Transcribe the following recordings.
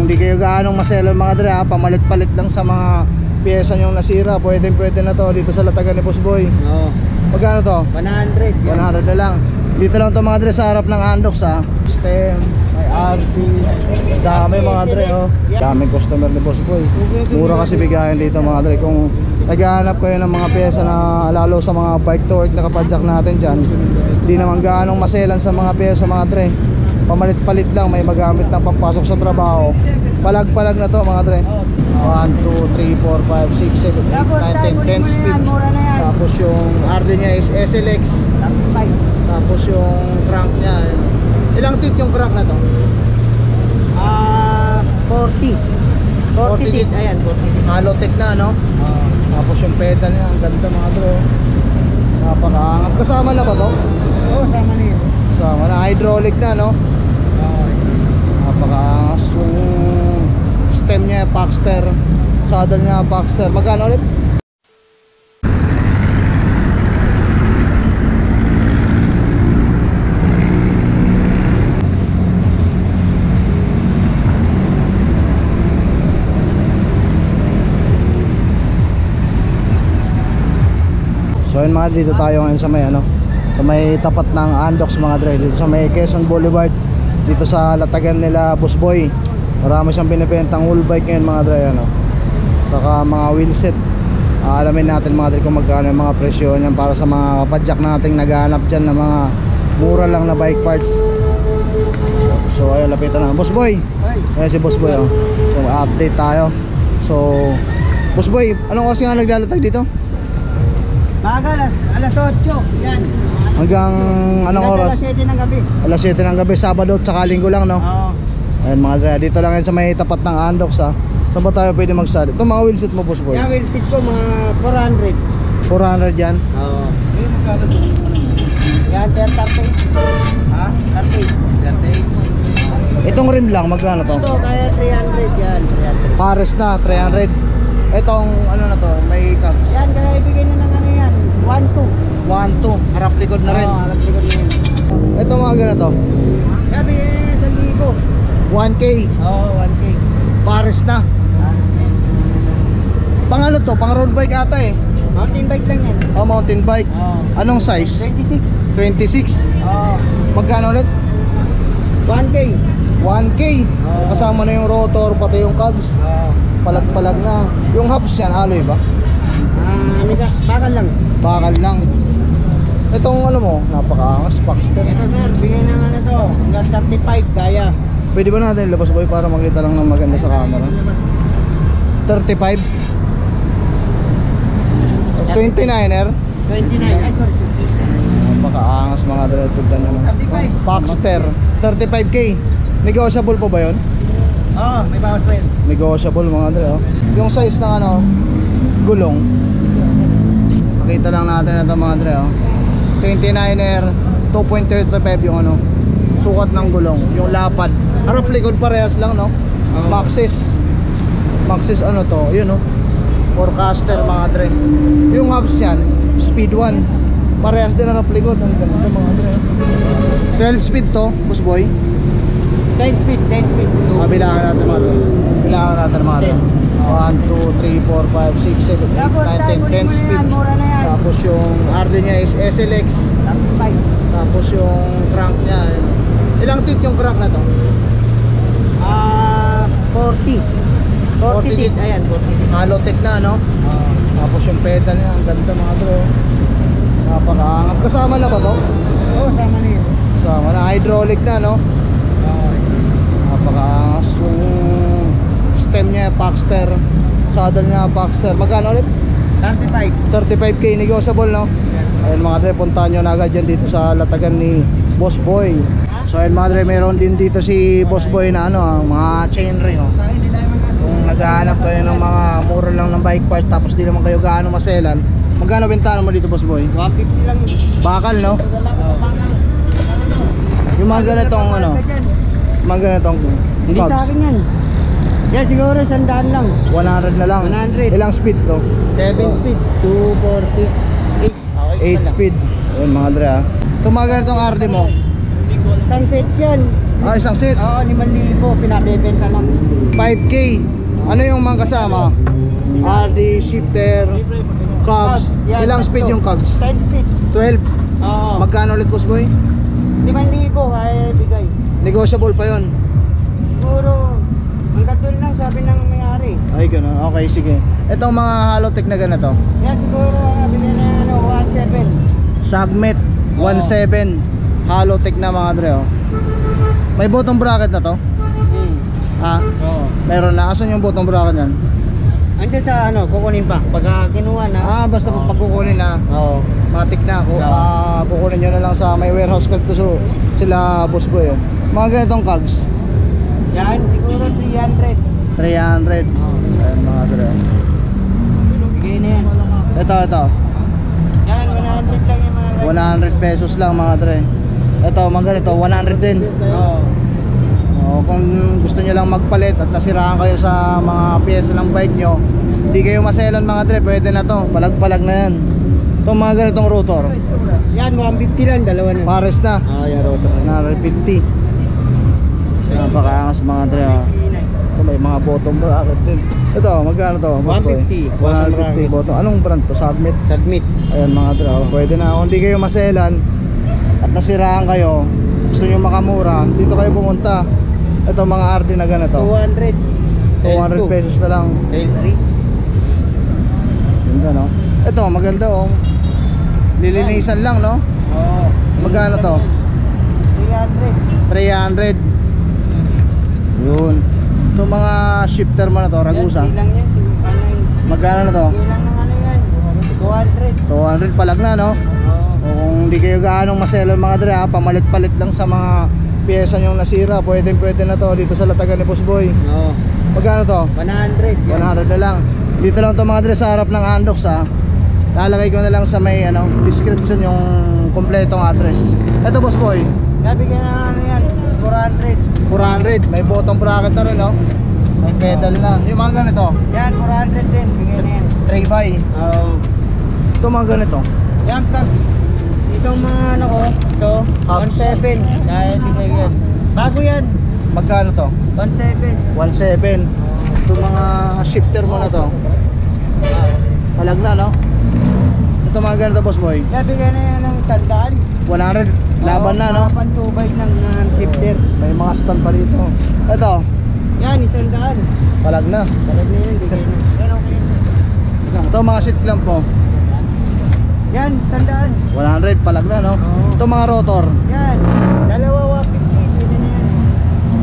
hindi kayo gaanong maselan mga dre ha, pamalit-palit lang sa mga piyesa nyong nasira, pwede na to dito sa latagan ni Boss Boy. Oo. Magkano to? 100. 100 na lang. Dito lang to mga dre sa harap ng Andox ha. Stem, may RT, dami mga dre oh. Daming customer ni Boss Boy. Mura kasi bigayan dito mga dre. Kung naghahanap kayo ng mga pyesa na lalo sa mga bike to work na kapadyak natin dyan, hindi naman gaanong maselan sa mga pyesa mga dre. Pamalit-palit lang, may magamit ng pagpasok sa trabaho. Palag-palag na to mga dre. 1, 2, 3, 4, 5, 6, 7, 8, 9, 10, 10 speed. Tapos yung RD nya is SLX. Tapos yung crank nya, ilang teeth yung crank na to? 40 teeth. Ayan, 40 teeth. Halotech na no? Tapos yung pedal nya, ang ganda mga dre. Napakaangas. Kasama na ba to? Oo, sama na yun. Kasama na, hydraulic na no? Napakaangas. Yung stem nya, Paxter. Saddle nya, Paxter. Magkano ulit? So yun mga, dito tayo ngayon sa may ano, sa may tapat ng Andox mga dre, dito sa may Quezon Boulevard, dito sa latagan nila Boss Boy. Marami siyang binibentang wheel bike ngayon mga dre ano. Saka mga wheelset. Alamin natin mga dre kung magkano yung mga presyo niyan para sa mga kapadyak nating naghahanap dyan ng mga mura lang na bike parts. So ayun, lapitan na Boss Boy. Ayan si Boss Boy oh. So update tayo. So Boss Boy, anong oras nga naglalatag dito? Baga, alas 8. Yan. Hanggang anong oras? Alas 7 ng gabi. Alas 7 ng gabi, Sabado at saka Linggo lang no? Oo. Ayun mga dre, dito lang yan sa may tapat ng Andox ha. Saan ba tayo pwede mag-start? Ito mga wheelset mo Boss Boy? Yung wheelset ko mga 400. 400 yan? Oo. Yan sir, 30. Ha? 30. Itong rim lang, magkano to? Ito kaya 300 yan. 300. Pares na, 300. Itong ano na to, may cogs. Yan, kaya ibigay na ng ano yan. 1-2. 1, 2, harap likod na rin. Oo, harap likod na rin. Ito mga ganito, Kaya bigay na 1,000. 1K, Oo, 1K. pares na. Pang ano to, pang road bike ata eh. Mountain bike lang yan. Oh, mountain bike. Oo. Anong size? 26. 26. Oo. Magkano ulit? 1K. 1K. Oo. Kasama na yung rotor, pati yung cogs. Oo. Palag-palag na. Yung hubs yan, alloy ba? Bakal lang. Bakal lang. Itong ano mo, napakaangas, Paxter. Ito sir, bigay ng ano to. Hanggang 35 kaya. Pwede ba natin ilabas Boy para makita lang ng maganda sa camera? 35. 29er. 29. Ay, sorry. Napakaangas mga diretso dyan naman. 35. Paxter, 35K. Negotiable pa ba yun? Oo, may bawas pa yun. Negotiable mga dre oh. Yung size ng ano, gulong. Makita lang natin ito mga dre oh. 29er, 2.35 yung ano, sukat ng gulong. Yung lapad, harap likod parehas lang no. Maxxis. Maxxis ano to, yun oh. Forecaster mga dre. Yung hubs yan, speed 1. Parehas din harap likod. Ang ganda mga dre. 12 speed to, Boss Boy. 10 speed. Bilangan natin mga dre. Bilangan natin mga dre. 1, 2, 3, 4, 5, 6, 7, 8, 9, 10, 10 speed. Tapos yung RD nya is SLX. 35. Tapos yung crank nya, ilang teeth yung crank na to? 40 teeth. Ayan, 40 teeth. Halotech na no? Tapos yung pedal nya, ang ganda mga bro. Napakaangas. Kasama na ba to? Oo, sama na yun. Kasama na, hydraulic na no? Napakaangas. Yung stem nya, Paxter. Saddle nya, Paxter. Magkano ulit? 35. 35K, negotiable no? Ayun mga dre, puntahan nyo na agad dyan dito sa latagan ni Boss Boy. So ayun mga dre, meron din dito si Boss Boy na ano, mga chainring oh. Kung naghahanap kayo ng mga mura lang ng bike parts tapos di naman kayo gaano maselan, magkano bentahan mo dito Boss Boy? 150 lang yun. Bakal no? Yung mga ganitong ano, mga ganitong Hindi sa akin yan. Yan siguro 100 lang. 100 na lang. 100. Ilang speed to? 7 speed. 2, 4, 6, 8. 8 speed. Ayun mga dre ah. Itong mga ganitong RD mo, Sunset yan. Ah, isang seat. Oo, 5,000. Pinabebenta lang. 5K. Ano yung mga kasama? RD, shifter, cogs. Yan, Ilang speed tatlo. yung cogs? 10 speed. 12. Oo. Magkano ulit, boss boy? 5,000 ay bigay. Negotiable pa yon. Siguro, hanggang doon lang sabi ng may-ari. Ay, gano'n. Okay, sige. Itong mga Halotech na ganito. Yan siguro, bigyan na 1,700. Sagmet 1.7 Halotech na mga dre, oh. May bottom bracket na to? Ha? Oo. Meron na. Asan yung bottom bracket yan? Andiyan sa kukunin pa. Pagka kinuha na. Basta Oo. pagkukunin na. Oo. Matik na ako. Yeah. Kukunin nyo na lang sa may warehouse kasi sila boss boy, oh. Mga ganitong cogs. Yan, siguro 300. 300. Ayan mga dre. Bigay na yan. Ito. Yan, 100 lang yung mga 100 pesos lang mga dre. Ito, mga ganito, 100 din. Oo. Kung gusto nyo lang magpalit at nasiraan kayo sa mga pyesa ng bike nyo, hindi kayo maselan mga dre, pwede na to. Palag-palag na yan. Itong mga ganitong rotor, Yan, 150 lang, dalawa na. pares na. Yan, rotor. 150. Napakaangas mga dre, ah. Ito may mga bottom bracket din. Ito, magkano to? boss boy? 150. 150 bottom. Anong brand to? Submit. Submit. Ayan mga dre, oh. Pwede na. Kung hindi kayo maselan at nasiraan kayo, gusto nyo makamura, dito kayo pumunta. Ito mga RD na ganito, 200. 200 pesos na lang. Tail 3. Ganda, no? Ito, maganda, oh. Lilinisan lang, no? Oo. Magkano to? 300. 300. Yun. Ito mga shifter mo na to, Ragusa. Yan, lang yan. Magkano na to? Ilang ng ano yan? 200. 200 palag na, no? Oo. O kung hindi kayo gaanong maselan mga dre, ha, pamalit-palit lang sa mga pyesa nyong nasira, pwede na to dito sa latagan ni Boss Boy. Oo. Magkano to? 100. 100 na lang. Dito lang to mga dre sa harap ng Andox, ha. Lalagay ko na lang sa may description yung kompletong address. Ito Boss Boy, Nabigyan na ano yan? 400. 400. May bottom bracket na rin, no? May pedal na. Yung mga ganito, Yan, 400 din. Bigyan na yan. 3x. Oo. Ito mga ganito, Yan, tags. Itong mga ano ko, ito, Tags. 1,700. Dahil bigay yan. Bago yan. magkano to? 1,700. 1.7. Ito mga shifter mo na to. Palag na, no? Ito mga ganito Boss Boy, Nabigyan na yan ng 100. 100. Laban na, no? Pantubay ng shifter. May mga stand pa dito. Ito, Yan, 100. palag na. Talag na yan, bigay na. Yan, okay. Ito mga seat clamp mo, Yan, 100. 100. Palag na, no? Oo. Ito mga rotor, Yan, dalawa 150. Pwede na yan.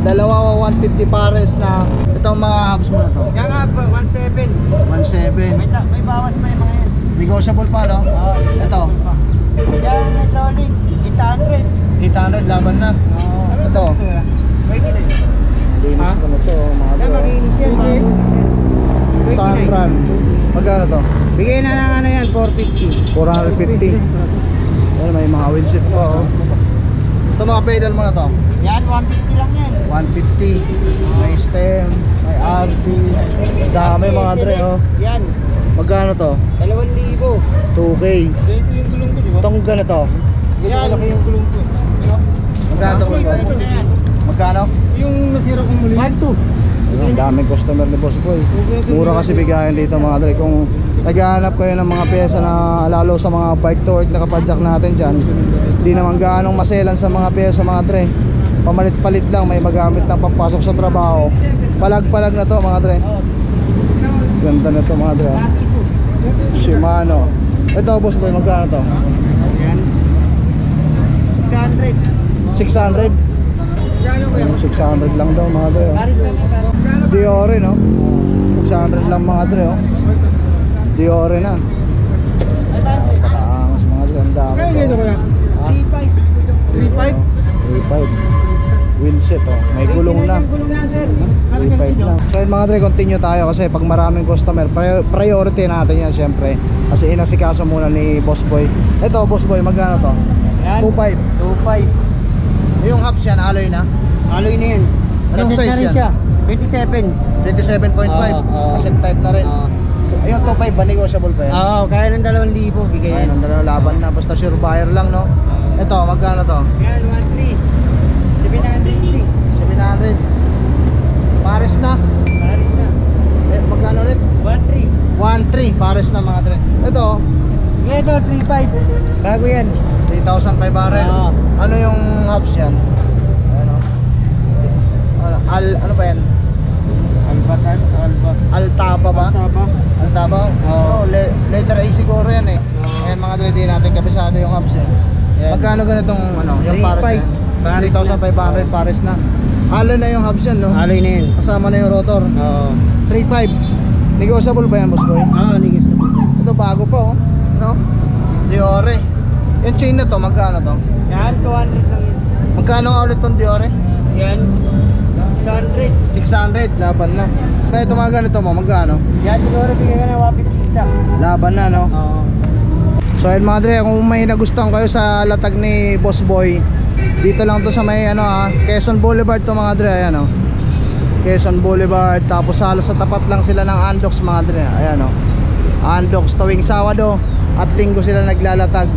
dalawa 150 pares na. Itong mga hubs mo na to, Yan nga, 1,700. 1.7. May bawas pa yung mga yan. Negotiable pa, no? Oo. Ito, Yan, hydraulic. 800. 800. Laban na. Oo. Ito. Pwede na. Linis ko na to, mga Yan, bro. makinis yan. Sunrun. Magkano to? Bigay na ng ano yan, 450. 450. Ayan, may mga windset pa, oh. Ito mga pedal mo na to, Yan, 150 lang yan. 150. May stem, may RP. Dami mga dre, oh. Yan, Magkano to? 2,000. 2K. Ito yung gulong ko, di ba? Itong ganito, Yan, malaki yung gulong ko. magkano to? Ito na yan. Magkano? Yung nasira kong muli. 1,200. Ang daming customer ni Boss Boy. Mura kasi bigayan dito mga dre. Kung naghahanap kayo ng mga pyesa na lalo sa mga bike to work na kapadyak natin dyan, hindi naman gaanong maselan sa mga pyesa mga dre. Pamalit-palit lang, may magamit ng pampasok sa trabaho. Palag-palag na to mga dre. Ganda na to mga dre. Shimano. Ito Boss Boy, magkano to? Yan. 600. 600? Gano ko yan? 600 lang daw mga dre, oh. Paris lang. Diore, no? 600 lang mga dre, oh. Diore na. Pakaangas mga dre, ang dami to. yan? 3,500. 3.5 wheelset, oh. May gulong na. Gulong na, sir. 3.5 lang. So yun mga dre, continue tayo kasi pag maraming customer, priority natin yan syempre. Kasi inasikaso muna ni Boss Boy. Ito Boss Boy, magkano to? Yan. 2.5. 2,500. Yung hubs yan, alloy na. Alloy na yan. Anong Cassette size na rin yan? siya. 27. 27.5. Oo. Cassette type na rin. Ayun, 2.5 ba? Negotiable pa yan? Oo, kaya ng 2,000 bigay. Ayun, ang dalawa laban na. Basta sure buyer lang, no? Ito, magkano to? Yan, 1,300. 760. 600. Pares na. Paris na. Eh, magkano ulit? 1.3. 1.3 pares na mga dre. Ito, Ito, 3.5. Bago yan. 3,500. Oo. Ano yung hubs yan? Ano? Ano ba yan? Alba. Altaba ba? Taba. Altaba? Oo. Letter A siguro yan eh. Ayan mga dre, di natin kabisado yung hubs eh. Yan. Magkano ganitong ano, yung pares na yan? 3,500 pares na. Halo na yung hubs yan, no? Alay na yun. Kasama na yung rotor. Oo. 3.5. Negotiable ba yan, boss boy? Oo, nigis na. Ito bago pa oh. No? Diore. Yung chain na to, magkano to? Yan, 200 lang yun. Magkano nga ulit tong Diore? Yan, 600. 600, laban na. Kaya ito mga ganito mo, magkano? Yan, siguro bigyan ka ng 150 isa. Laban na, no? Oo. So ayun mga dre, kung may nagustuhan kayo sa latag ni Boss Boy, dito lang to sa may ano Quezon Boulevard to mga dre, ayan oh. Quezon Boulevard, tapos halos sa tapat lang sila ng Andox mga dre, ayan oh. Andox tuwing Sabado at Linggo sila naglalatag.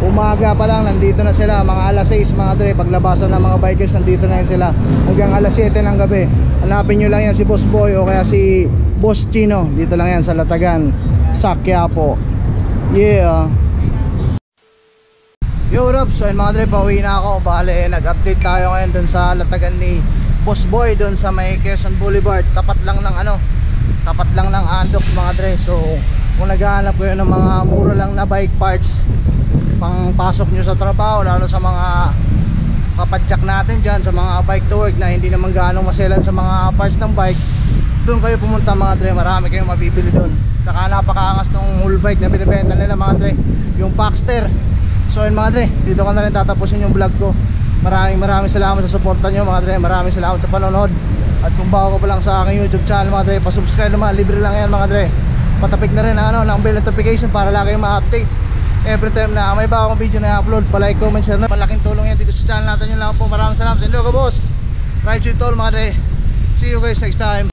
Umaga pa lang nandito na sila, mga alas 6 mga dre, paglabasan ng mga bikers nandito na yan sila hanggang alas 7 ng gabi. Hanapin nyo lang yan si Boss Boy o kaya si Boss Chino, dito lang yan sa Latagan, sa Quiapo. Yeah. Yo, Rob, so yun mga dre, pauwi na ako. Bale, nag-update tayo ngayon dun sa Latagan ni Boss Boy dun sa may Quezon Boulevard. Tapat lang ng tapat lang ng Andox mga dre. So kung naghahanap kayo ng mga mura lang na bike parts pang pasok nyo sa trabaho, lalo sa mga kapadyak natin dyan, sa mga bike to work na hindi naman gaano maselan sa mga parts ng bike, doon kayo pumunta mga dre. Marami kayong mabibili doon. Saka napakaangas ng whole bike na binibenta nila mga dre, yung Paxter. So yun mga dre, dito ko na rin tatapusin yung vlog ko. Maraming salamat sa suporta nyo mga dre. Maraming salamat sa panonood. At kung bago ka pa lang sa aking YouTube channel mga dre, pasubscribe naman, libre lang yan mga dre. Patapik na rin ng bell notification para lagi kayong ma-update every time na may bagong video na i-upload. Pa-like, comment, share na. Malaking tulong yan dito sa channel natin. Yun lang po, maraming salamat sa inyo ka boss. Ride you to all mga dre. See you guys next time.